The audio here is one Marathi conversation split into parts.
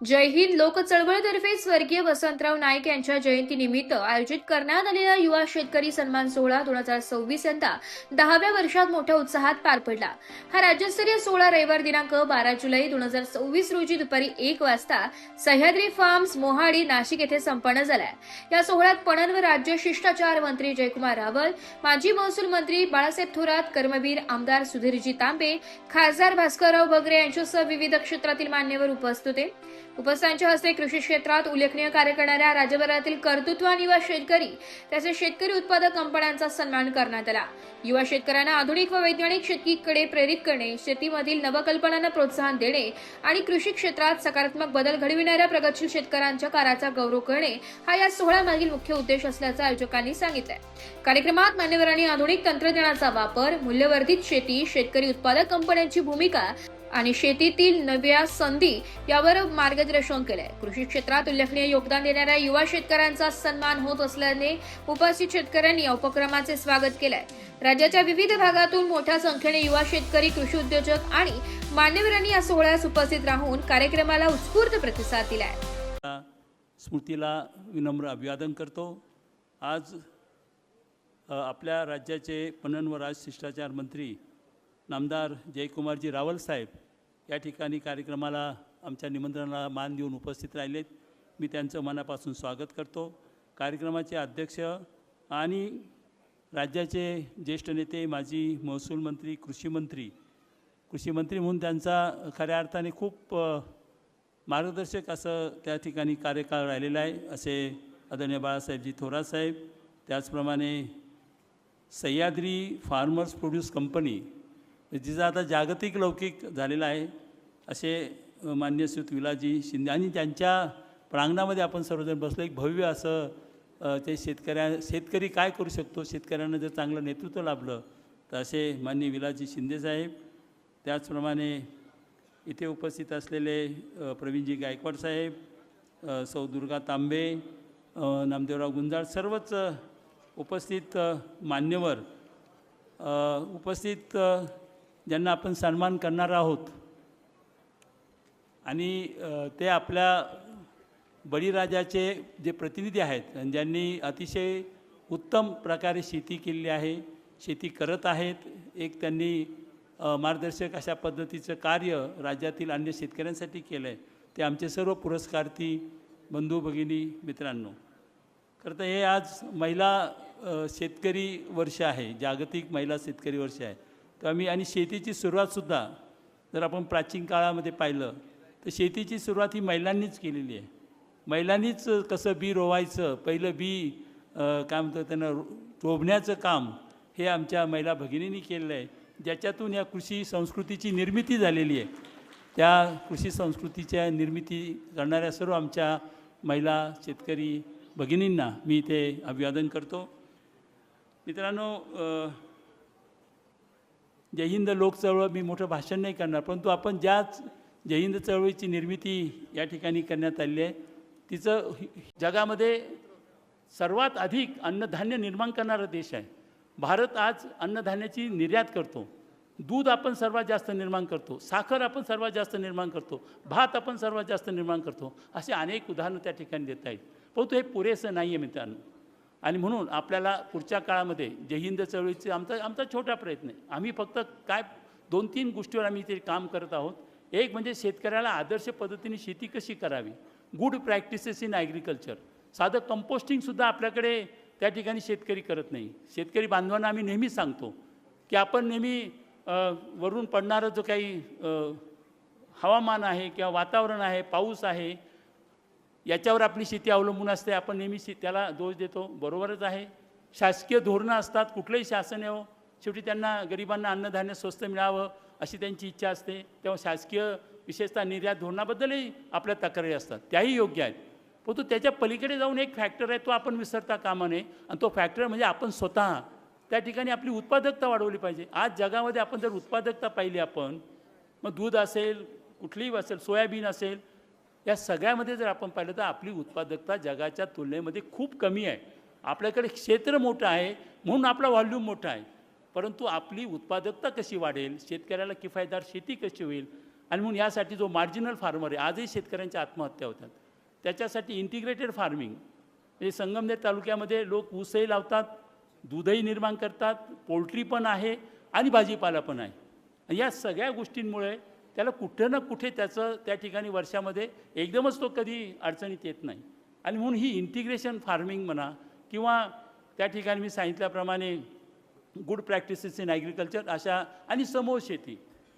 जय हिंद लोक चळवळीतर्फे स्वर्गीय वसंतराव नाईक यांच्या जयंतीनिमित्त आयोजित करण्यात आलेला युवा शेतकरी सन्मान सोहळा 2026 यंदा 10व्या वर्षात मोठ्या उत्साहात पार पडला। हा राज्यस्तरीय सोहळा रविवार दिनांक 12 जुलै 2026 रोजी दुपारी 1 वाजता सह्याद्री फार्म्स मोहाडी नाशिक येथे संपन्न झालाय। या सोहळ्यात पणन व राज्य शिष्टाचार मंत्री जयकुमार रावल, माजी महसूल मंत्री बाळासाहेब थोरात, कर्मवीर आमदार सुधीरजी तांबे, खासदार भास्करराव बगरे यांच्यासह विविध क्षेत्रातील मान्यवर उपस्थित होते। उपस्थितांच्या हस्ते कृषी क्षेत्रात उल्लेखनीय कार्य करणाऱ्या राज्यभरातील कर्तृत्ववान युवा शेतकरी तसेच शेतकरी उत्पादक कंपन्यांचा सन्मान करण्यात आला। युवा शेतकऱ्यांना आधुनिक व वैज्ञानिक शेतीकडे प्रेरित करणे, शेतीमधील नवकल्पनांना प्रोत्साहन देणे आणि कृषी क्षेत्रात सकारात्मक बदल घडविणाऱ्या प्रगतशील शेतकऱ्यांच्या कार्याचा गौरव करणे हा या सोहळ्यामागील मुख्य उद्देश असल्याचं आयोजकांनी सांगितलंय। कार्यक्रमात मान्यवरांनी आधुनिक तंत्रज्ञानाचा वापर, मूल्यवर्धित शेती, शेतकरी उत्पादक कंपन्यांची भूमिका आणि शेतीतील नव्या संधी यावर मार्गदर्शन केलंय। कृषी क्षेत्रात उल्लेखनीय योगदान देणाऱ्या युवा शेतकऱ्यांचा सन्मान होत असल्याने उपस्थित शेतकऱ्यांनी या उपक्रमाचे स्वागत केलंय। राज्याच्या विविध भागातून मोठ्या संख्येने युवा शेतकरी, कृषी उद्योजक आणि मान्यवरांनी या सोहळ्यास उपस्थित राहून कार्यक्रमाला उत्स्फूर्त प्रतिसाद दिलाय। स्मृतीला विनम्र अभिवादन करतो। आज आपल्या राज्याचे पणन व राजशिष्टाचार मंत्री नामदार जयकुमारजी रावल साहेब या ठिकाणी कार्यक्रमाला आमच्या निमंत्रणाला मान देऊन उपस्थित राहिलेत। मी त्यांचं मनापासून स्वागत करतो। कार्यक्रमाचे अध्यक्ष आणि राज्याचे ज्येष्ठ नेते, माजी महसूल मंत्री, कृषी मंत्री म्हणून त्यांचा खऱ्या अर्थाने खूप मार्गदर्शक असं त्या ठिकाणी कार्यकाळ राहिलेला आहे, असे आदरणीय बाळासाहेबजी थोरात साहेब। त्याचप्रमाणे सह्याद्री फार्मर्स प्रोड्यूस कंपनी जिचा आता जागतिक लौकिक झालेला आहे, असे मान्य श्रीयुत विलासजी शिंदे आणि त्यांच्या प्रांगणामध्ये आपण सर्वजण बसलो। एक भव्य असं ते शेतकरी काय करू शकतो, शेतकऱ्यांना जर चांगलं नेतृत्व लाभलं तर असे माननीय विलासजी शिंदे साहेब। त्याचप्रमाणे इथे उपस्थित असलेले प्रवीणजी गायकवाड साहेब, सौ दुर्गा तांबे, नामदेवराव गुंजाळ, सर्वच उपस्थित मान्यवर उपस्थित ज्यांना आपण सन्मान करणार आहोत आणि ते आपल्या बळीराजाचे जे प्रतिनिधी आहेत आणि ज्यांनी अतिशय उत्तम प्रकारे शेती केलेली आहे, शेती करत आहेत। एक त्यांनी मार्गदर्शक अशा पद्धतीचं कार्य राज्यातील अन्य शेतकऱ्यांसाठी केलं आहे। ते आमचे सर्व पुरस्कार्थी बंधू भगिनी मित्रांनो, खरं तर हे आज महिला शेतकरी वर्ष आहे, जागतिक महिला शेतकरी वर्ष आहे। तर आम्ही आणि शेतीची सुरुवातसुद्धा जर आपण प्राचीन काळामध्ये पाहिलं तर शेतीची सुरुवात ही महिलांनीच केलेली आहे। महिलांनीच कसं बी रोवायचं, पहिलं बी काय म्हणतो त्यांना रोवण्याचं काम हे आमच्या महिला भगिनींनी केलेलं आहे, ज्याच्यातून या कृषी संस्कृतीची निर्मिती झालेली आहे। त्या कृषी संस्कृतीच्या निर्मिती करणाऱ्या सर्व आमच्या महिला शेतकरी भगिनींना मी इथे अभिवादन करतो। मित्रांनो, जय हिंद लोक चळवळ मी मोठं भाषण नाही करणार, परंतु आपण ज्याच जय हिंद चळवळीची निर्मिती या ठिकाणी करण्यात आली आहे, तिचं जगामध्ये सर्वात अधिक अन्नधान्य निर्माण करणारा देश आहे। भारत आज अन्नधान्याची निर्यात करतो। दूध आपण सर्वात जास्त निर्माण करतो, साखर आपण सर्वात जास्त निर्माण करतो, भात आपण सर्वात जास्त निर्माण करतो, असे अनेक उदाहरणं त्या ठिकाणी देता येईल। परंतु हे पुरेसं नाही आहे मित्रांनो, आणि म्हणून आपल्याला पुढच्या काळामध्ये जय हिंद चळवळीचे आमचा छोटा प्रयत्न आहे। आम्ही फक्त काय 2-3 गोष्टीवर आम्ही इथे काम करत आहोत। एक म्हणजे शेतकऱ्याला आदर्श पद्धतीने शेती कशी करावी, गुड प्रॅक्टिसेस इन ॲग्रिकल्चर। साधं कंपोस्टिंगसुद्धा आपल्याकडे त्या ठिकाणी शेतकरी करत नाही। शेतकरी बांधवांना आम्ही नेहमीच सांगतो की आपण नेहमी वरून पडणारं जो काही हवामान आहे किंवा वातावरण आहे, पाऊस आहे, याच्यावर आपली शेती अवलंबून असते। आपण नेहमी त्याला दोष देतो, बरोबरच आहे। शासकीय धोरणं असतात, कुठलंही शासन यावं, शेवटी त्यांना गरिबांना अन्नधान्य स्वस्त मिळावं अशी त्यांची इच्छा असते। तेव्हा शासकीय विशेषतः निर्यात धोरणाबद्दलही आपल्या तक्रारी असतात, त्याही योग्य आहेत। परंतु त्याच्या पलीकडे जाऊन एक फॅक्टर आहे, तो आपण विसरता कामा नये, आणि तो फॅक्टर म्हणजे आपण स्वतः त्या ठिकाणी आपली उत्पादकता वाढवली पाहिजे। आज जगामध्ये आपण जर उत्पादकता पाहिली, आपण मग दूध असेल, कुठलीही असेल, सोयाबीन असेल, या सगळ्यामध्ये जर आपण पाहिलं तर आपली उत्पादकता जगाच्या तुलनेमध्ये खूप कमी आहे। आपल्याकडे क्षेत्र मोठं आहे म्हणून आपला व्हॉल्यूम मोठा आहे, परंतु आपली उत्पादकता कशी वाढेल, शेतकऱ्याला किफायतदार शेती कशी होईल, आणि म्हणून यासाठी जो मार्जिनल फार्मर आहे, आजही शेतकऱ्यांच्या आत्महत्या होतात, त्याच्यासाठी इंटिग्रेटेड फार्मिंग म्हणजे संगमनेर तालुक्यामध्ये लोक ऊसही लावतात, दूधही निर्माण करतात, पोल्ट्री पण आहे आणि भाजीपाला पण आहे. आणि या सगळ्या गोष्टींमुळे त्याला कुठे ना कुठे त्याचं त्या ठिकाणी वर्षामध्ये एकदमच तो कधी अडचणीत येत नाही. आणि म्हणून ही इंटिग्रेशन फार्मिंग म्हणा किंवा त्या ठिकाणी मी सांगितल्याप्रमाणे गुड प्रॅक्टिसेस इन ॲग्रिकल्चर अशा आणि समूह शेती.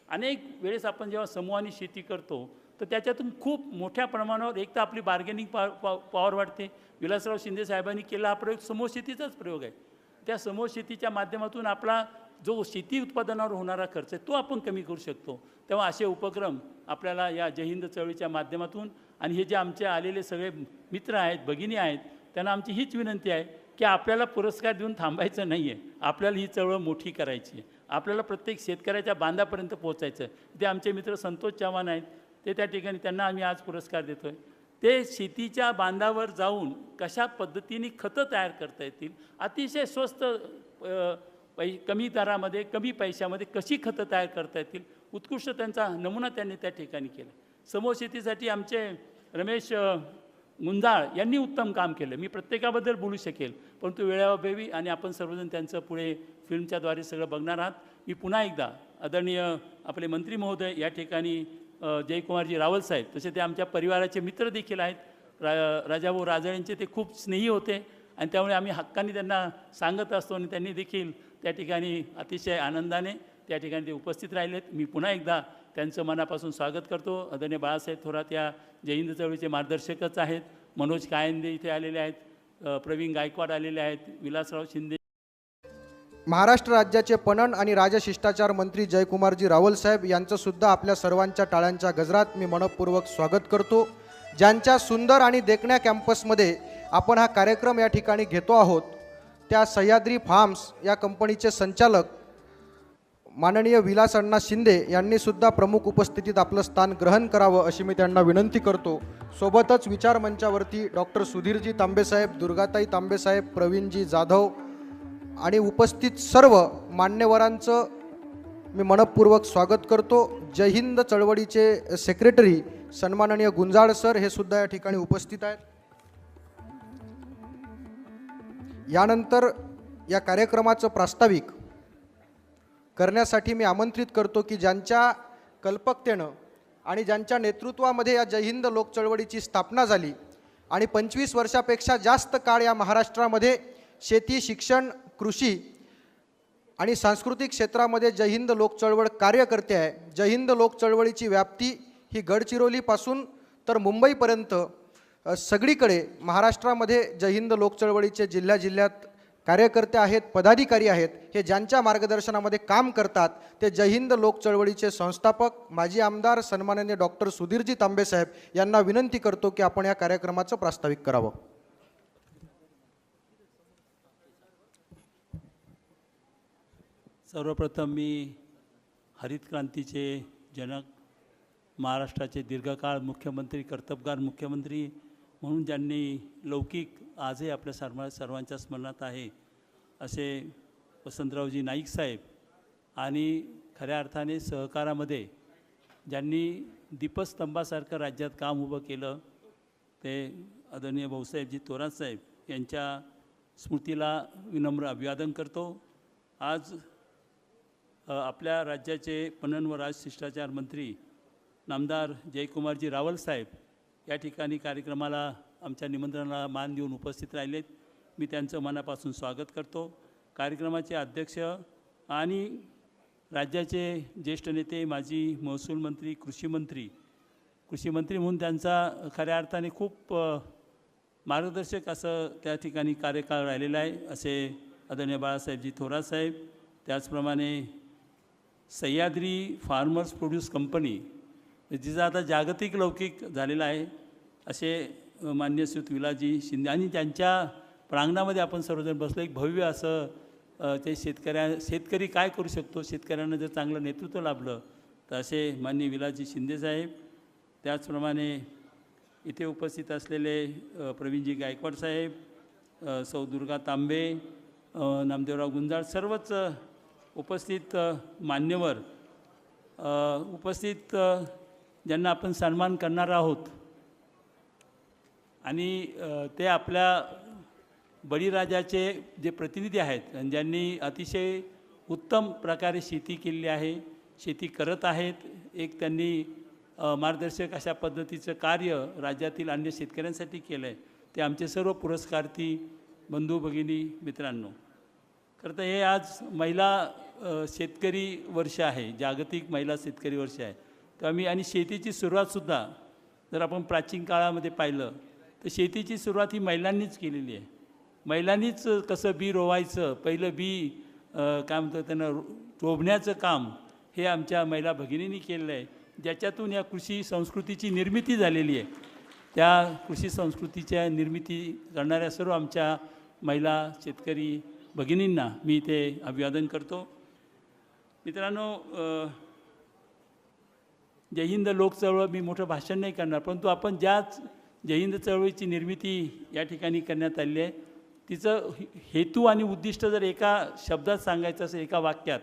अनेक वेळेस आपण जेव्हा समूहाने शेती करतो तर त्याच्यातून खूप मोठ्या प्रमाणावर एक तर आपली बार्गेनिंग पॉवर वाढते. विलासराव शिंदे साहेबांनी केला हा प्रयोग समूह शेतीचाच प्रयोग आहे. त्या समूह शेतीच्या माध्यमातून आपला जो शेती उत्पादनावर होणारा खर्च आहे तो आपण कमी करू शकतो. तेव्हा असे उपक्रम आपल्याला या जय हिंद चळवळीच्या माध्यमातून आणि हे जे आमचे आलेले सगळे मित्र आहेत, भगिनी आहेत, त्यांना आमची हीच विनंती आहे की आपल्याला पुरस्कार देऊन थांबायचं नाही आहे. आपल्याला ही चळवळ मोठी करायची आहे. आपल्याला प्रत्येक शेतकऱ्याच्या बांधापर्यंत पोहोचायचं आहे. ते आमचे मित्र संतोष चव्हाण आहेत, ते त्या ठिकाणी त्यांना आम्ही आज पुरस्कार देतो आहे. ते शेतीच्या बांधावर जाऊन कशा पद्धतीने खतं तयार करता येतील, अतिशय स्वस्त कमी दरामध्ये कमी पैशामध्ये कशी खतं तयार करता येतील, उत्कृष्ट त्यांचा नमुना त्यांनी त्या ठिकाणी केला. समूह शेतीसाठी आमचे रमेश गुंजाळ यांनी उत्तम काम केलं. मी प्रत्येकाबद्दल बोलू शकेल, परंतु वेळाअभावी आणि आपण सर्वजण त्यांचं पुढे फिल्मच्याद्वारे सगळं बघणार आहात. मी पुन्हा एकदा आदरणीय आपले मंत्री महोदय या ठिकाणी जयकुमारजी रावल साहेब, तसे ते आमच्या परिवाराचे मित्र देखील आहेत. राजाभाऊ राजळेंचे ते खूप स्नेही होते आणि त्यामुळे आम्ही हक्काने त्यांना सांगत असतो आणि त्यांनी देखील त्या ठिकाणी अतिशय आनंदाने त्या ठिकाणी ते उपस्थित राहिलेत. मी पुन्हा एकदा त्यांचं मनापासून स्वागत करतो. आदरणीय बाळासाहेब थोरात या जय हिंद चळवळीचे मार्गदर्शकच आहेत. मनोज कायंदे इथे आलेले आहेत, प्रवीण गायकवाड आलेले आहेत, विलासराव शिंदे. महाराष्ट्र राज्याचे पणन आणि राजशिष्टाचार मंत्री जयकुमारजी रावल साहेब यांचं सुद्धा आपल्या सर्वांच्या टाळ्यांच्या गजरात मी मनपूर्वक स्वागत करतो. ज्यांच्या सुंदर आणि देखण्या कॅम्पसमध्ये आपण हा कार्यक्रम या ठिकाणी घेतो आहोत त्या सह्याद्री फार्म्स या कंपनीचे संचालक माननीय विलास अण्णा शिंदे यांनी सुद्धा प्रमुख उपस्थितीत आपलं स्थान ग्रहण करावं अशी मी त्यांना विनंती करतो. सोबतच विचारमंचावरती डॉक्टर सुधीरजी तांबेसाहेब, दुर्गाताई तांबेसाहेब, प्रवीणजी जाधव आणि उपस्थित सर्व मान्यवरांचं मी मनपूर्वक स्वागत करतो. जय हिंद चळवळीचे सेक्रेटरी सन्माननीय गुंजाळ सर हे सुद्धा या ठिकाणी उपस्थित आहेत. यानंतर या कार्यक्रमाचं प्रास्ताविक करण्यासाठी मी आमंत्रित करतो की ज्यांच्या कल्पकतेनं आणि ज्यांच्या नेतृत्वामध्ये या जय हिंद लोक चळवळीची स्थापना झाली आणि 25 वर्षापेक्षा जास्त काळ या महाराष्ट्रामध्ये शेती, शिक्षण, कृषी आणि सांस्कृतिक क्षेत्रामध्ये जय हिंद लोक चळवळ कार्य करते आहे. जय हिंद लोक चळवळीची व्याप्ती ही गडचिरोलीपासून तर मुंबईपर्यंत सगळीकडे महाराष्ट्रामध्ये जय हिंद लोक चळवळीचे जिल्ह्यात कार्यकर्ते आहेत, पदाधिकारी आहेत. हे ज्यांच्या मार्गदर्शनामध्ये काम करतात ते जय हिंद लोक चळवळीचे संस्थापक माजी आमदार सन्माननीय डॉक्टर सुधीरजी तांबेसाहेब यांना विनंती करतो की आपण या कार्यक्रमाचं प्रास्ताविक करावं. सर्वप्रथम मी हरित क्रांतीचे जनक, महाराष्ट्राचे दीर्घकाळ मुख्यमंत्री, कर्तबगार मुख्यमंत्री म्हणून ज्यांनी लौकिक आजही आपल्या सर्वांच्या स्मरणात आहे असे वसंतरावजी नाईक साहेब आणि खऱ्या अर्थाने सहकारामध्ये ज्यांनी दीपस्तंभासारखं राज्यात काम उभं केलं ते आदरणीय भाऊसाहेबजी थोरात साहेब यांच्या स्मृतीला विनम्र अभिवादन करतो. आज आपल्या राज्याचे पणन व राजशिष्टाचार मंत्री नामदार जयकुमारजी रावल साहेब या ठिकाणी कार्यक्रमाला आमच्या निमंत्रणाला मान देऊन उपस्थित राहिलेत. मी त्यांचं मनापासून स्वागत करतो. कार्यक्रमाचे अध्यक्ष आणि राज्याचे ज्येष्ठ नेते, माजी महसूल मंत्री, कृषी मंत्री म्हणून त्यांचा खऱ्या अर्थाने खूप मार्गदर्शक असं त्या ठिकाणी कार्यकाळ राहिलेला आहे असे आदरणीय बाळासाहेबजी थोरात साहेब. त्याचप्रमाणे सह्याद्री फार्मर्स प्रोड्यूस कंपनी जिचा आता जागतिक लौकिक झालेला आहे असे मान्य श्रीयुत विलासजी शिंदे आणि त्यांच्या प्रांगणामध्ये आपण सर्वजण बसलो. एक भव्य असं ते शेतकरी काय करू शकतो, शेतकऱ्यांना जर चांगलं नेतृत्व लाभलं तर असे माननीय विलासजी शिंदे साहेब. त्याचप्रमाणे इथे उपस्थित असलेले प्रवीणजी गायकवाड साहेब, सौ दुर्गा तांबे, नामदेवराव गुंजाळ, सर्वच उपस्थित मान्यवर, उपस्थित ज्यांना आपण सन्मान करणार आहोत आणि ते आपल्या बळीराजाचे जे प्रतिनिधी आहेत आणि ज्यांनी अतिशय उत्तम प्रकारे शेती केलेली आहे, शेती करत आहेत, एक त्यांनी मार्गदर्शक अशा पद्धतीचं कार्य राज्यातील अन्य शेतकऱ्यांसाठी केलं आहे, ते आमचे सर्व पुरस्कार्थी बंधू भगिनी मित्रांनो. खरं तर हे आज महिला शेतकरी वर्ष आहे, जागतिक महिला शेतकरी वर्ष आहे. तर आम्ही आणि शेतीची सुरुवातसुद्धा जर आपण प्राचीन काळामध्ये पाहिलं तर शेतीची सुरुवात ही महिलांनीच केलेली आहे. महिलांनीच कसं बी रोवायचं, पहिलं बी काय म्हणतो त्यांना रोवण्याचं काम हे आमच्या महिला भगिनींनी केलेलं आहे, ज्याच्यातून या कृषी संस्कृतीची निर्मिती झालेली आहे. त्या कृषी संस्कृतीच्या निर्मिती करणाऱ्या सर्व आमच्या महिला शेतकरी भगिनींना मी इथे अभिवादन करतो. मित्रांनो, जय हिंद लोक चळवळ मी मोठं भाषण नाही करणार, परंतु आपण ज्याच जय हिंद चळवळीची निर्मिती या ठिकाणी करण्यात आली आहे तिचं हेतू आणि उद्दिष्ट जर एका शब्दात सांगायचं असेल, एका वाक्यात,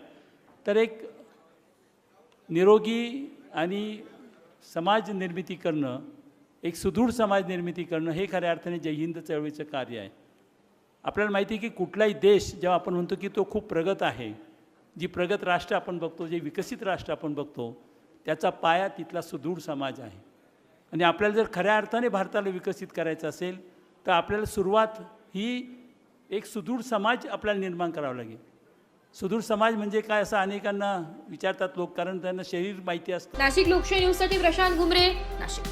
तर एक निरोगी आणि समाज निर्मिती करणं, एक सुदृढ समाज निर्मिती करणं हे खऱ्या अर्थाने जय हिंद चळवळीचं कार्य आहे. आपल्याला माहिती आहे की कुठलाही देश जेव्हा आपण म्हणतो की तो खूप प्रगत आहे, जी प्रगत राष्ट्र आपण बघतो, जे विकसित राष्ट्र आपण बघतो, त्याचा पाया तिथला सुदृढ समाज आहे. आणि आपल्याला जर खऱ्या अर्थाने भारताला विकसित करायचं असेल तर आपल्याला सुरुवात ही एक सुदृढ समाज आपल्याला निर्माण करावा लागेल. सुदृढ समाज म्हणजे काय असं अनेकांना विचारतात लोक, कारण त्यांना शरीर माहिती असतं. नाशिक लोकशाही न्यूजसाठी प्रशांत घुमरे, नाशिक.